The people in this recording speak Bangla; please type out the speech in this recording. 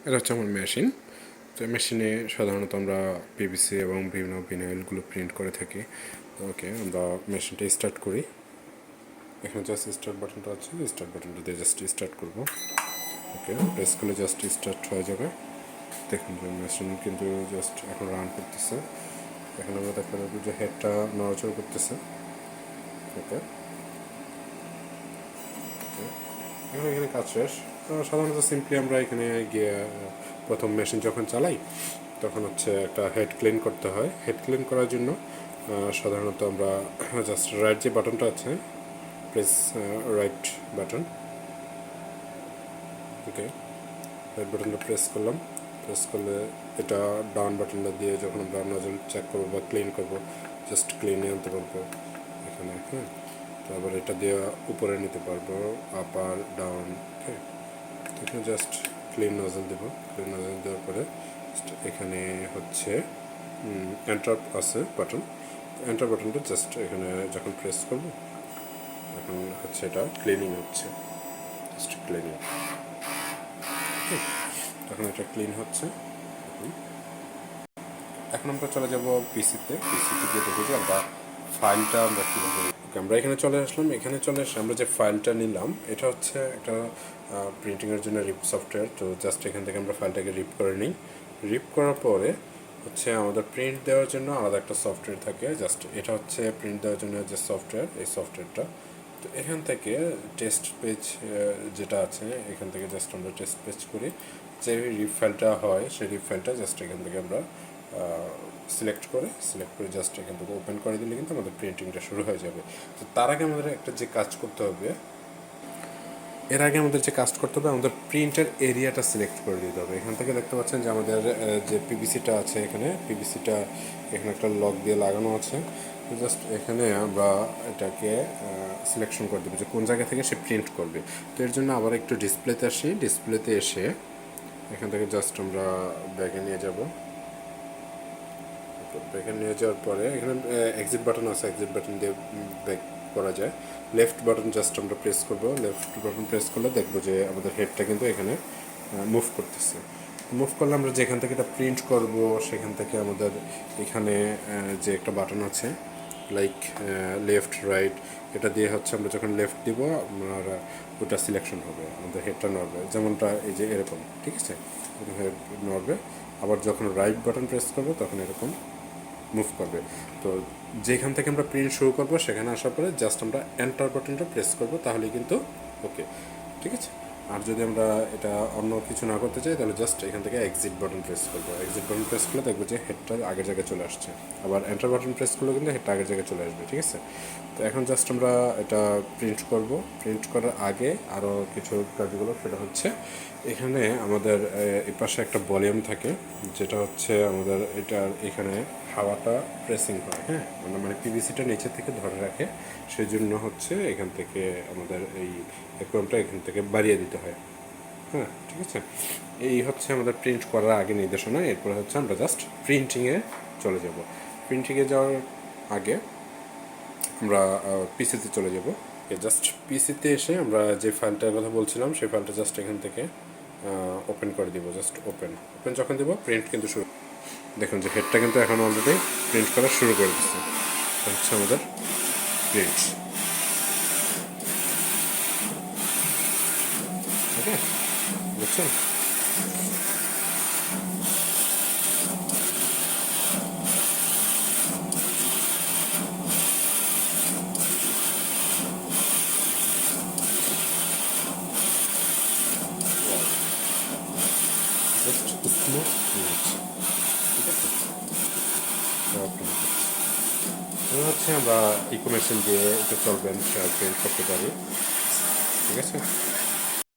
এটা হচ্ছে আমার মেশিন। তো মেশিনে সাধারণত আমরা পিভিসি এবং বিভিন্ন ভিনাইলগুলো প্রিন্ট করে থাকি। ওকে, আমরা মেশিনটা স্টার্ট করি। এখানে জাস্ট স্টার্ট বাটনটা আছে, স্টার্ট বাটনটা দিয়ে জাস্ট স্টার্ট করব। ওকে, প্রেস করলে জাস্ট স্টার্ট হয়ে যাবে। দেখুন যে মেশিন কিন্তু জাস্ট এখন রান করতেছে। এখানে আমরা দেখতে পাবো যে হেডটা নড়াচড়া করতেছে। ওকে, এখানে কাজ শেষ। সাধারণত সিম্পলি আমরা এখানে গিয়ে প্রথম মেশিন যখন চালাই তখন হচ্ছে একটা হেড ক্লিন করতে হয়। হেড ক্লিন করার জন্য সাধারণত আমরা জাস্ট রাইট যে বাটনটা আছে, প্রেস রাইট বাটন। ওকে, রাইট বাটনটা প্রেস করলাম। প্রেস করলে এটা ডাউন বাটনটা দিয়ে যখন আমরা নজল চেক করবো বা ক্লিন করবো, জাস্ট ক্লিনে আনতে পারবো এখানে। হ্যাঁ, তারপর এটা দিয়ে উপরে নিতে পারবো, আপার ডাউন। ওকে, এখানে জাস্ট ক্লিন নজল দেবো। ক্লিন নজল দেওয়ার পরে এখানে হচ্ছে এন্টার আছে বাটন। এন্টার বাটনটা জাস্ট এখানে যখন প্রেস করবো এখন হচ্ছে এটা ক্লিনিং হচ্ছে, জাস্ট ক্লিনিং। এখন এটা ক্লিন হচ্ছে। এখন আমরা চলে যাব পিসিতে গিয়ে দেখি যে আমরা ফাইলটা আমরা কীভাবে। ওকে, আমরা এখানে চলে আসলাম। এখানে চলে এসে আমরা যে ফাইলটা নিলাম এটা হচ্ছে একটা প্রিন্টিংয়ের জন্য রিপ সফটওয়্যার। তো জাস্ট এখান থেকে আমরা ফাইলটাকে রিপ করে নিই। রিপ করার পরে হচ্ছে আমাদের প্রিন্ট দেওয়ার জন্য আলাদা একটা সফটওয়্যার থাকে। জাস্ট এটা হচ্ছে প্রিন্ট দেওয়ার জন্য যে সফটওয়্যার, এই সফটওয়্যারটা। তো এখান থেকে টেস্ট পেজ যেটা আছে এখান থেকে জাস্ট আমরা টেস্ট পেজ করি। যে রিপ ফাইলটা হয় সেই রিপ ফাইলটা জাস্ট এখান থেকে আমরা সিলেক্ট করে জাস্ট এখান থেকে ওপেন করে দিলে কিন্তু আমাদের প্রিন্টিংটা শুরু হয়ে যাবে। তো তার আগে আমাদের একটা যে কাজ করতে হবে, আমাদের প্রিন্টের এরিয়াটা সিলেক্ট করে দিতে হবে। এখান থেকে দেখতে পাচ্ছেন যে আমাদের যে পিভিসিটা আছে এখানে একটা লক দিয়ে লাগানো আছে। জাস্ট এখানে আমরা এটাকে সিলেকশন করে দেবো যে কোন জায়গা থেকে সে প্রিন্ট করবে। তো এর জন্য আবার একটু ডিসপ্লেতে আসি। ডিসপ্লেতে এসে এখান থেকে জাস্ট আমরা ব্যাগে নিয়ে যাব। ব্যাগে নিয়ে যাওয়ার পরে এখানে এক্সিট বাটন আছে, এক্সিট বাটন দিয়ে ব্যাক করা যায়। লেফট বাটন জাস্ট আমরা প্রেস করব। লেফট বাটন প্রেস করলে দেখবো যে আমাদের হেডটা কিন্তু এখানে মুভ করতেছে। মুভ করলে আমরা যেখান থেকে এটা প্রিন্ট করব সেখান থেকে আমাদের এখানে যে একটা বাটন আছে লাইক লেফট রাইট, এটা দিয়ে হচ্ছে আমরা যখন লেফট দিব আপনার ওটা সিলেকশন হবে, আমাদের হেডটা নড়বে। যেমনটা এই যে এরকম, ঠিক আছে, হেড নড়বে। আবার যখন রাইট বাটন প্রেস করব তখন এরকম মুভ করবে। তো যেখান থেকে আমরা প্রিন্ট শুরু করব সেখানে আসার পরে জাস্ট আমরা এন্টার বাটনটা প্রেস করব, তাহলেই কিন্তু ওকে, ঠিক আছে। আর যদি আমরা এটা অন্য কিছু না করতে চাই তাহলে জাস্ট এখান থেকে এক্সিট বাটন প্রেস করবো। এক্সিট বাটন প্রেস করলে দেখবো যে হেডটা আগের জায়গায় চলে আসছে। আবার এন্টার বাটন প্রেস করলেও কিন্তু হেডটা আগের জায়গায় চলে আসবে, ঠিক আছে। তো এখন জাস্ট আমরা এটা প্রিন্ট করব। প্রিন্ট করার আগে আরও কিছু কাজগুলো, সেটা হচ্ছে এখানে আমাদের এই পাশে একটা ভলিউম থাকে, যেটা হচ্ছে আমাদের এটার এখানে হাওয়াটা প্রেসিং করে। হ্যাঁ, মানে পিভিসিটা নিচে থেকে ধরে রাখে, সেই জন্য হচ্ছে এখান থেকে আমাদের এই একমটা এখান থেকে বাড়িয়ে দিতে হয়। হ্যাঁ, ঠিক আছে। এই হচ্ছে আমাদের প্রিন্ট করার আগে নির্দেশনা। এরপরে হচ্ছে আমরা জাস্ট প্রিন্টিংয়ে চলে যাব। প্রিন্টিংয়ে যাওয়ার আগে আমরা পিসিতে চলে যাব। জাস্ট পিসিতে এসে আমরা যে ফাইলটার কথা বলছিলাম সেই ফাইলটা জাস্ট এখান থেকে ওপেন করে দিব। জাস্ট ওপেন যখন দেবো প্রিন্ট কিন্তু শুরু। দেখুন যে হেডটা কিন্তু এখন অলরেডি প্রিন্ট করা শুরু করে দিচ্ছে। হচ্ছে আমাদের প্রিন্ট। ওকে, বুঝছেন? জাস্ট স্মুথ প্রিন্ট, ঠিক আছে। মনে হচ্ছে আমরা ইকো মেশিন দিয়ে এটা চলবেন প্রিন্ট করতে পারি, ঠিক আছে।